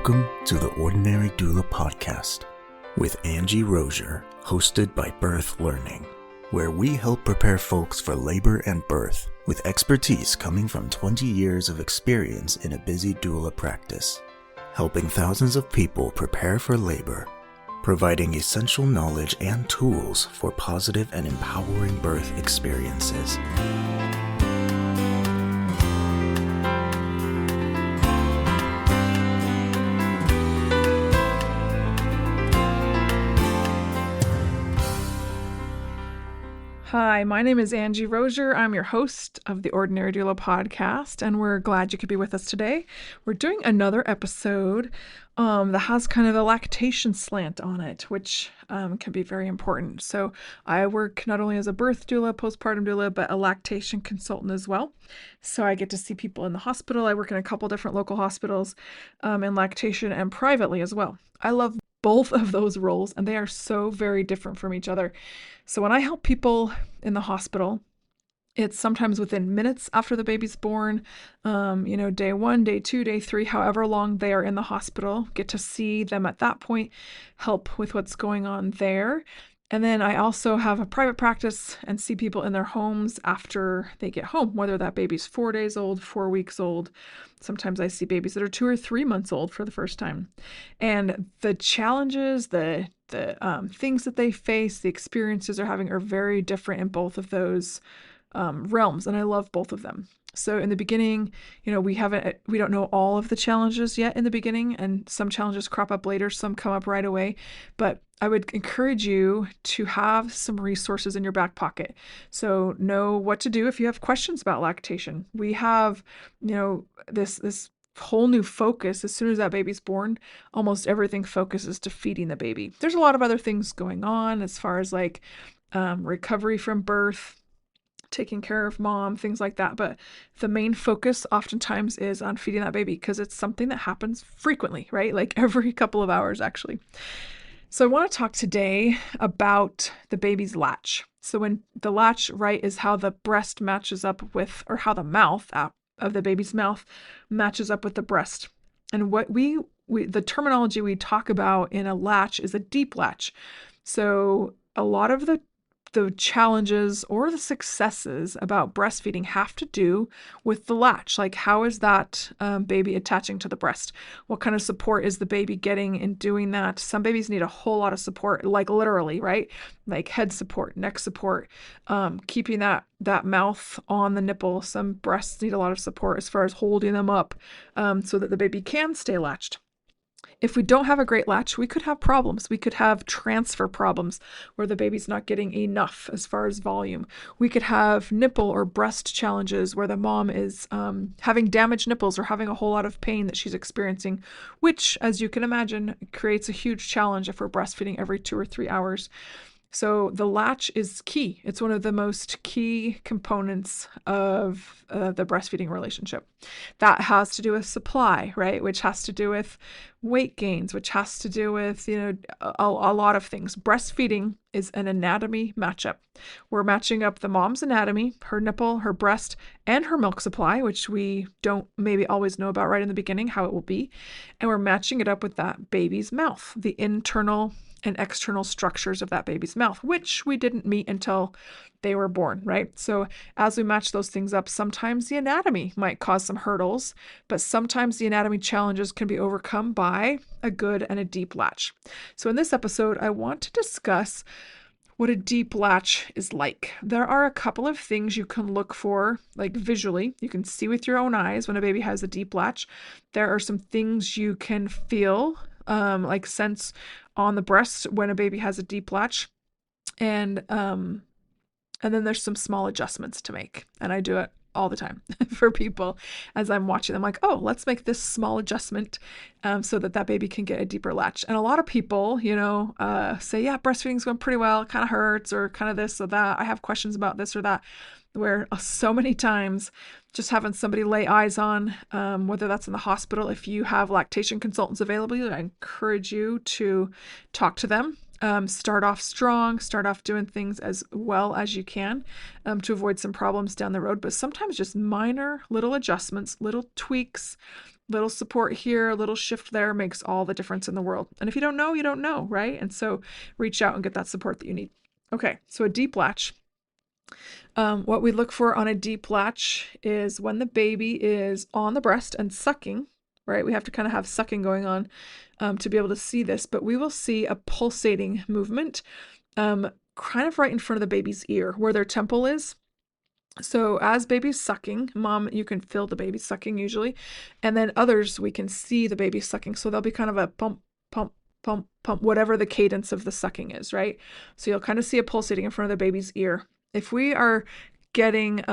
Welcome to the Ordinary Doula Podcast with Angie Rosier, hosted by Birth Learning, where we help prepare folks for labor and birth with expertise coming from 20 years of experience in a busy doula practice, helping thousands of people prepare for labor, providing essential knowledge and tools for positive and empowering birth experiences. Hi, my name is Angie Rosier. I'm your host of the Ordinary Doula podcast, and we're glad you could be with us today. We're doing another episode that has kind of a lactation slant on it, which can be very important. So I work not only as a birth doula, postpartum doula, but a lactation consultant as well. So I get to see people in the hospital. I work in a couple different local hospitals in lactation and privately as well. I love both of those roles, and they are so very different from each other. So when I help people in the hospital, it's sometimes within minutes after the baby's born, day 1, day 2, day 3, however long they are in the hospital, get to see them at that point, help with what's going on there. And then I also have a private practice and see people in their homes after they get home, whether that baby's 4 days old, 4 weeks old. Sometimes I see babies that are 2 or 3 months old for the first time. And the challenges, the things that they face, the experiences they're having are very different in both of those realms. And I love both of them. So in the beginning, we don't know all of the challenges yet in the beginning, and some challenges crop up later, some come up right away. But I would encourage you to have some resources in your back pocket. So know what to do if you have questions about lactation. We have, this whole new focus. As soon as that baby's born, almost everything focuses to feeding the baby. There's a lot of other things going on as far as recovery from birth, taking care of mom, things like that. But the main focus oftentimes is on feeding that baby because it's something that happens frequently, right? Like every couple of hours, actually. So I want to talk today about the baby's latch. So when the latch, right, is how the breast matches up with, or how the mouth of the baby's mouth matches up with the breast. And what the terminology we talk about in a latch is a deep latch. So a lot of the challenges or the successes about breastfeeding have to do with the latch. Like, how is that baby attaching to the breast? What kind of support is the baby getting in doing that? Some babies need a whole lot of support, like literally, right? Like head support, neck support, keeping that mouth on the nipple. Some breasts need a lot of support as far as holding them up so that the baby can stay latched. If we don't have a great latch, we could have problems. We could have transfer problems where the baby's not getting enough as far as volume. We could have nipple or breast challenges where the mom is having damaged nipples or having a whole lot of pain that she's experiencing, which, as you can imagine, creates a huge challenge if we're breastfeeding every 2 or 3 hours. So the latch is key. It's one of the most key components of the breastfeeding relationship. That has to do with supply, right? Which has to do with weight gains, which has to do with, a lot of things. Breastfeeding is an anatomy matchup. We're matching up the mom's anatomy, her nipple, her breast, and her milk supply, which we don't maybe always know about right in the beginning, how it will be. And we're matching it up with that baby's mouth, the internal and external structures of that baby's mouth, which we didn't meet until they were born, right? So as we match those things up, sometimes the anatomy might cause some hurdles, but sometimes the anatomy challenges can be overcome by a good and a deep latch. So in this episode, I want to discuss what a deep latch is like. There are a couple of things you can look for, like visually. You can see with your own eyes when a baby has a deep latch. There are some things you can feel, like sense on the breast when a baby has a deep latch. And then there's some small adjustments to make. And I do it all the time for people as I'm watching them, like, oh, let's make this small adjustment so that baby can get a deeper latch. And a lot of people, say, yeah, breastfeeding's going pretty well. It kind of hurts or kind of this or that. I have questions about this or that, where so many times just having somebody lay eyes on, whether that's in the hospital, if you have lactation consultants available, I encourage you to talk to them. Start off strong, start off doing things as well as you can to avoid some problems down the road. But sometimes just minor little adjustments, little tweaks, little support here, a little shift there makes all the difference in the world. And if you don't know, you don't know, right? And so reach out and get that support that you need. Okay, so a deep latch. What we look for on a deep latch is when the baby is on the breast and sucking, right? We have to kind of have sucking going on to be able to see this, but we will see a pulsating movement kind of right in front of the baby's ear where their temple is. So as baby's sucking, mom, you can feel the baby sucking usually, and then others, we can see the baby sucking. So there'll be kind of a pump, pump, pump, pump, whatever the cadence of the sucking is, right? So you'll kind of see a pulsating in front of the baby's ear. If we are getting,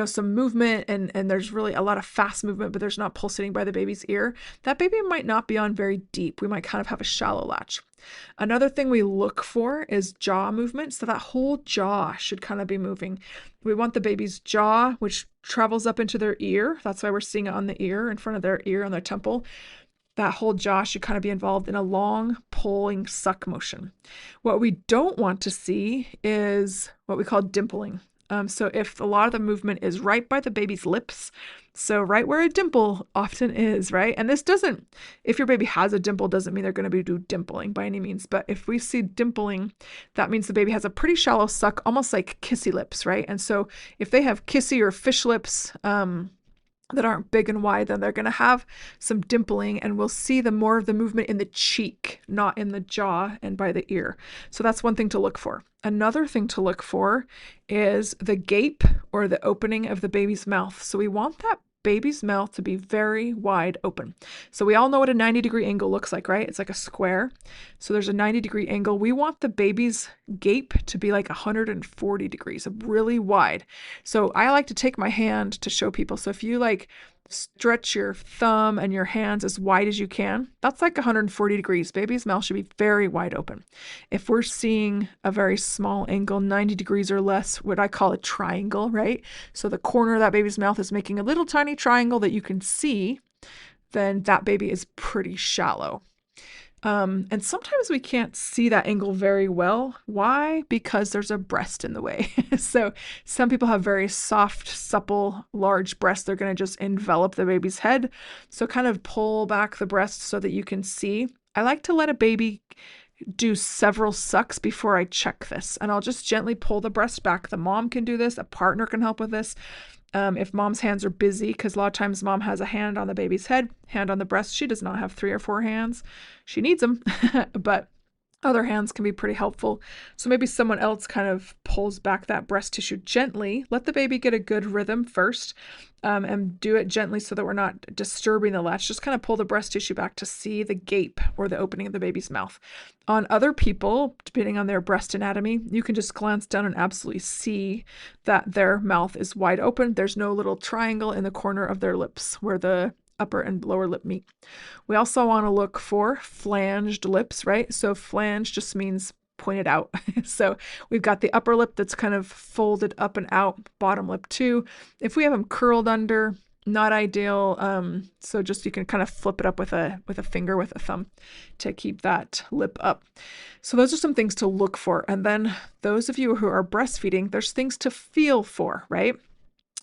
some movement and there's really a lot of fast movement, but there's not pulsating by the baby's ear, that baby might not be on very deep. We might kind of have a shallow latch. Another thing we look for is jaw movement. So that whole jaw should kind of be moving. We want the baby's jaw, which travels up into their ear. That's why we're seeing it on the ear, in front of their ear, on their temple. That whole jaw should kind of be involved in a long pulling suck motion. What we don't want to see is what we call dimpling. So if a lot of the movement is right by the baby's lips, so right where a dimple often is, right? And this doesn't, if your baby has a dimple, doesn't mean they're going to be do dimpling by any means. But if we see dimpling, that means the baby has a pretty shallow suck, almost like kissy lips, right? And so if they have kissy or fish lips, that aren't big and wide, then they're going to have some dimpling, and we'll see the more of the movement in the cheek, not in the jaw and by the ear. So that's one thing to look for. Another thing to look for is the gape, or the opening of the baby's mouth. So we want that baby's mouth to be very wide open. So we all know what a 90-degree angle looks like, right? It's like a square. So there's a 90-degree angle. We want the baby's gape to be like 140 degrees, really wide. So I like to take my hand to show people. So if you like stretch your thumb and your hands as wide as you can, that's like 140 degrees. Baby's mouth should be very wide open. If we're seeing a very small angle, 90 degrees or less, what I call a triangle, right? So the corner of that baby's mouth is making a little tiny triangle that you can see, then that baby is pretty shallow. And sometimes we can't see that angle very well. Why? Because there's a breast in the way. So some people have very soft, supple, large breasts. They're going to just envelop the baby's head. So kind of pull back the breast so that you can see. I like to let a baby do several sucks before I check this. And I'll just gently pull the breast back. The mom can do this. A partner can help with this. If mom's hands are busy, because a lot of times mom has a hand on the baby's head, hand on the breast. She does not have 3 or 4 hands. She needs them, but other hands can be pretty helpful. So maybe someone else kind of pulls back that breast tissue gently. Let the baby get a good rhythm first, and do it gently so that we're not disturbing the latch. Just kind of pull the breast tissue back to see the gape, or the opening of the baby's mouth. On other people, depending on their breast anatomy, you can just glance down and absolutely see that their mouth is wide open. There's no little triangle in the corner of their lips where the upper and lower lip meet. We also want to look for flanged lips, right? So flange just means pointed out. So we've got the upper lip that's kind of folded up and out, bottom lip too. If we have them curled under, not ideal. So just you can kind of flip it up with a finger, with a thumb, to keep that lip up. So those are some things to look for. And then those of you who are breastfeeding, there's things to feel for, right?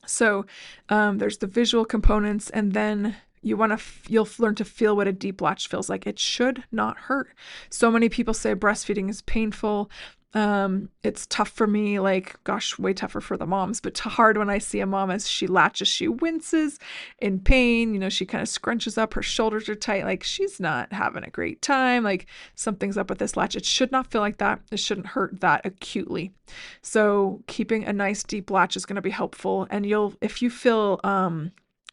So there's the visual components, and then you'll learn to feel what a deep latch feels like. It should not hurt. So many people say breastfeeding is painful. It's tough for me, like, gosh, way tougher for the moms, but hard when I see a mom as she latches, she winces in pain. She kind of scrunches up, her shoulders are tight, like she's not having a great time, like something's up with this latch. It should not feel like that. It shouldn't hurt that acutely. So keeping a nice deep latch is going to be helpful. And if you feel,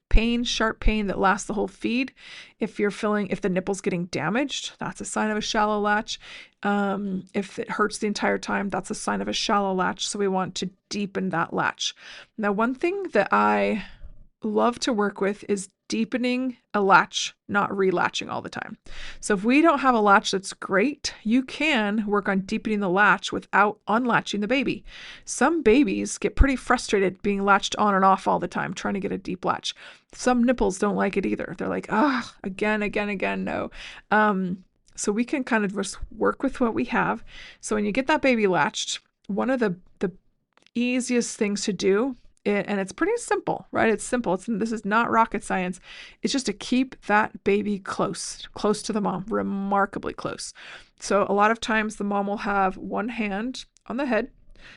pain, sharp pain that lasts the whole feed, if the nipple's getting damaged, that's a sign of a shallow latch. If it hurts the entire time, that's a sign of a shallow latch. So we want to deepen that latch. Now, one thing that I love to work with is deepening a latch, not relatching all the time. So if we don't have a latch that's great, you can work on deepening the latch without unlatching the baby. Some babies get pretty frustrated being latched on and off all the time, trying to get a deep latch. Some nipples don't like it either. They're like, again, no. So we can kind of just work with what we have. So when you get that baby latched, one of the easiest things to do, and it's pretty simple, right? It's simple. This is not rocket science. It's just to keep that baby close to the mom, remarkably close. So a lot of times the mom will have one hand on the head.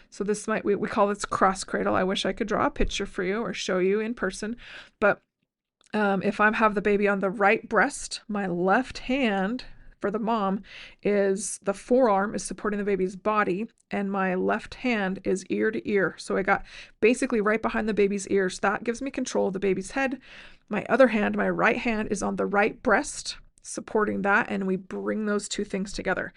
So this we call this cross cradle. I wish I could draw a picture for you or show you in person. But if I have the baby on the right breast, my left hand for the mom is the forearm is supporting the baby's body, and my left hand is ear to ear. So I got basically right behind the baby's ears. That gives me control of the baby's head. My other hand, my right hand, is on the right breast, supporting that, and we bring those two things together.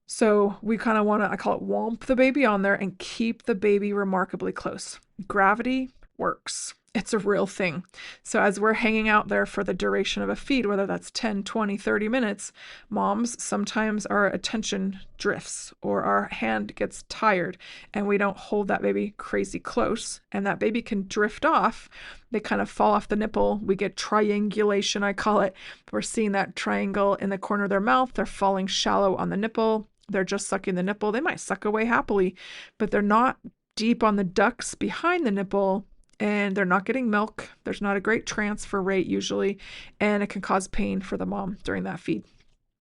So we kind of want to, I call it whomp the baby on there and keep the baby remarkably close. Gravity works. It's a real thing. So as we're hanging out there for the duration of a feed, whether that's 10, 20, 30 minutes, moms, sometimes our attention drifts or our hand gets tired and we don't hold that baby crazy close, and that baby can drift off. They kind of fall off the nipple. We get triangulation, I call it. We're seeing that triangle in the corner of their mouth. They're falling shallow on the nipple. They're just sucking the nipple. They might suck away happily, but they're not deep on the ducts behind the nipple, and they're not getting milk. There's not a great transfer rate usually, and it can cause pain for the mom during that feed.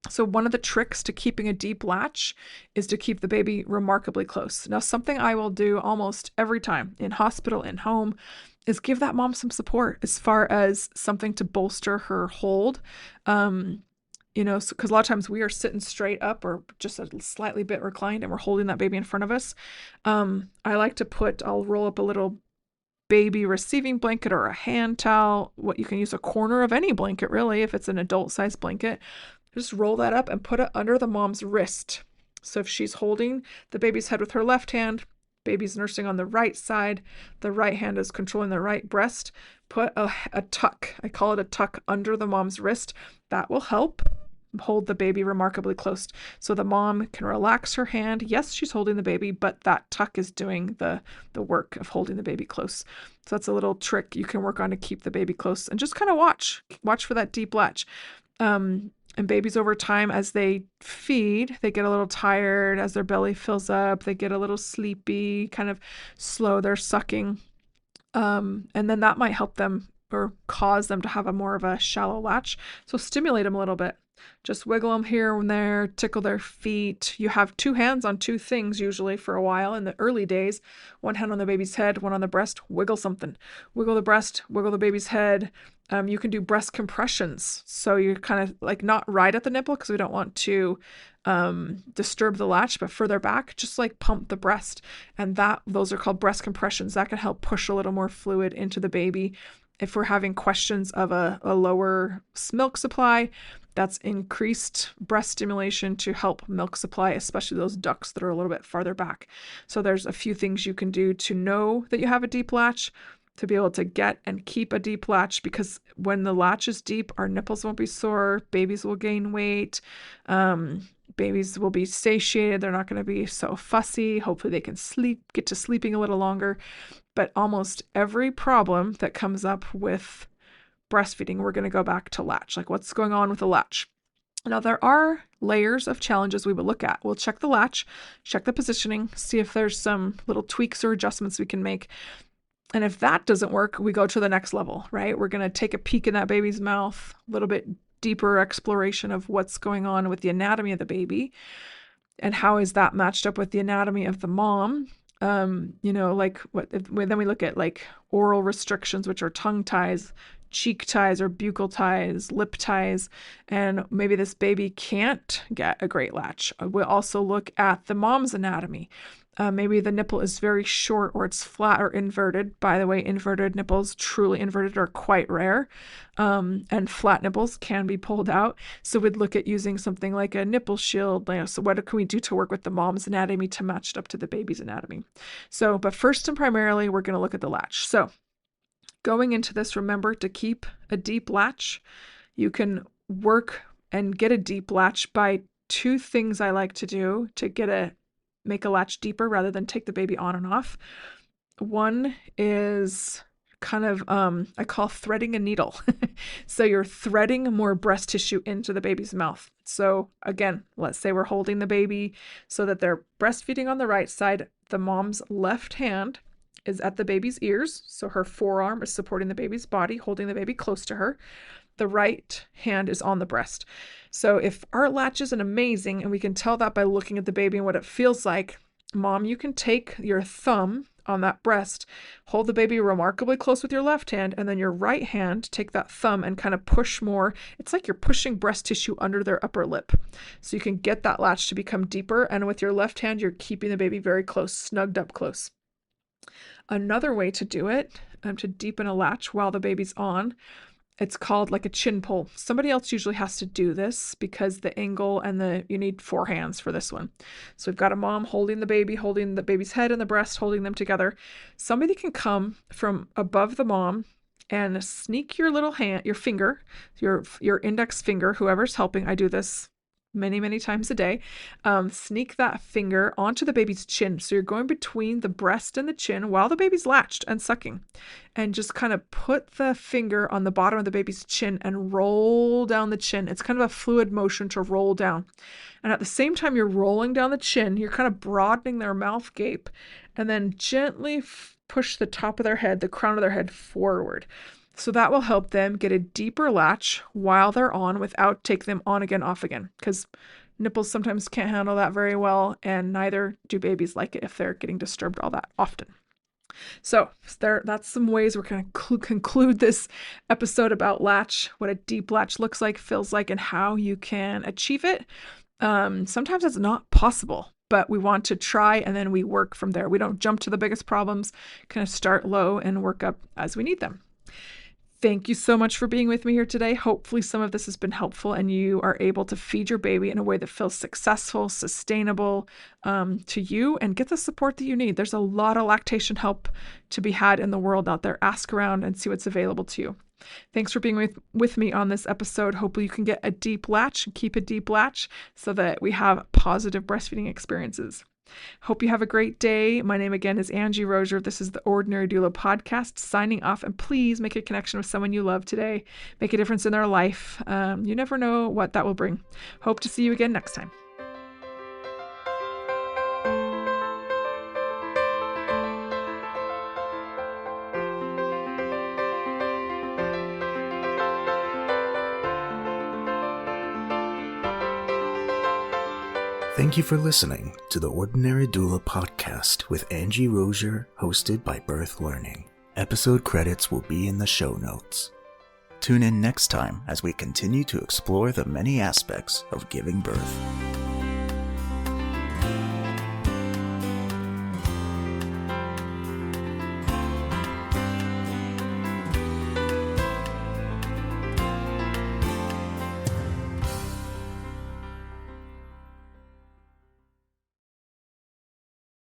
So one of the tricks to keeping a deep latch is to keep the baby remarkably close. Now, something I will do almost every time in hospital and home is give that mom some support as far as something to bolster her hold. Because a lot of times we are sitting straight up or just a slightly bit reclined and we're holding that baby in front of us. I like to I'll roll up a little baby receiving blanket or a hand towel. What you can use a corner of any blanket, really, if it's an adult size blanket. Just roll that up and put it under the mom's wrist. So if she's holding the baby's head with her left hand, baby's nursing on the right side, the right hand is controlling the right breast, put a tuck, I call it a tuck, under the mom's wrist. That will help hold the baby remarkably close. So the mom can relax her hand. Yes, she's holding the baby, but that tuck is doing the work of holding the baby close. So that's a little trick you can work on to keep the baby close, and just kind of watch for that deep latch. And babies over time, as they feed, they get a little tired. As their belly fills up, they get a little sleepy, kind of slow their sucking. And then that might help them or cause them to have a more of a shallow latch. So stimulate them a little bit. Just wiggle them here and there, tickle their feet. You have two hands on two things usually for a while in the early days. One hand on the baby's head, one on the breast. Wiggle something. Wiggle the breast, wiggle the baby's head. You can do breast compressions. So you're kind of like not right at the nipple because we don't want to disturb the latch, but further back, just like pump the breast. And those are called breast compressions. That can help push a little more fluid into the baby. If we're having questions of a lower milk supply, that's increased breast stimulation to help milk supply, especially those ducts that are a little bit farther back. So there's a few things you can do to know that you have a deep latch, to be able to get and keep a deep latch, because when the latch is deep, our nipples won't be sore, babies will gain weight, babies will be satiated, they're not going to be so fussy, hopefully they can get to sleeping a little longer. But almost every problem that comes up with breastfeeding, we're going to go back to latch. Like, what's going on with the latch? Now, there are layers of challenges we would look at. We'll check the latch, check the positioning, see if there's some little tweaks or adjustments we can make. And if that doesn't work, we go to the next level, right? We're going to take a peek in that baby's mouth, a little bit deeper exploration of what's going on with the anatomy of the baby and how is that matched up with the anatomy of the mom. Then we look at like oral restrictions, which are tongue ties, cheek ties or buccal ties, lip ties, and maybe this baby can't get a great latch. We'll also look at the mom's anatomy. Maybe the nipple is very short or it's flat or inverted. By the way, inverted nipples, truly inverted, are quite rare. And flat nipples can be pulled out. So we'd look at using something like a nipple shield. So what can we do to work with the mom's anatomy to match it up to the baby's anatomy? So, but first and primarily, we're going to look at the latch. So going into this, remember to keep a deep latch. You can work and get a deep latch by two things I like to do to make a latch deeper rather than take the baby on and off. One is kind of, I call threading a needle. So you're threading more breast tissue into the baby's mouth. So again, let's say we're holding the baby so that they're breastfeeding on the right side. The mom's left hand is at the baby's ears. So her forearm is supporting the baby's body, holding the baby close to her. The right hand is on the breast. So if our latch isn't amazing, and we can tell that by looking at the baby and what it feels like, mom, you can take your thumb on that breast, hold the baby remarkably close with your left hand, and then your right hand, take that thumb and kind of push more. It's like you're pushing breast tissue under their upper lip. So you can get that latch to become deeper. And with your left hand, you're keeping the baby very close, snugged up close. Another way to do it, to deepen a latch while the baby's on, it's called like a chin pull. Somebody else usually has to do this because the angle and you need 4 hands for this one. So we've got a mom holding the baby's head and the breast, holding them together. Somebody can come from above the mom and sneak your little hand, your finger, your index finger, whoever's helping. I do this many, many times a day. Sneak that finger onto the baby's chin. So you're going between the breast and the chin while the baby's latched and sucking. And just kind of put the finger on the bottom of the baby's chin and roll down the chin. It's kind of a fluid motion to roll down. And at the same time you're rolling down the chin, you're kind of broadening their mouth gape, and then gently push the top of their head, the crown of their head forward. So that will help them get a deeper latch while they're on without take them on again, off again, because nipples sometimes can't handle that very well, and neither do babies like it if they're getting disturbed all that often. So that's some ways we're going to conclude this episode about latch, what a deep latch looks like, feels like, and how you can achieve it. Sometimes it's not possible, but we want to try, and then we work from there. We don't jump to the biggest problems, kind of start low and work up as we need them. Thank you so much for being with me here today. Hopefully some of this has been helpful and you are able to feed your baby in a way that feels successful, sustainable to you, and get the support that you need. There's a lot of lactation help to be had in the world out there. Ask around and see what's available to you. Thanks for being with me on this episode. Hopefully you can get a deep latch and keep a deep latch so that we have positive breastfeeding experiences. Hope you have a great day. My name again is Angie Rosier. This is the Ordinary Doula podcast, signing off. And please make a connection with someone you love today. Make a difference in their life. You never know what that will bring. Hope to see you again next time. Thank you for listening to the Ordinary Doula podcast with Angie Rosier, hosted by Birth Learning. Episode credits will be in the show notes. Tune in next time as we continue to explore the many aspects of giving birth.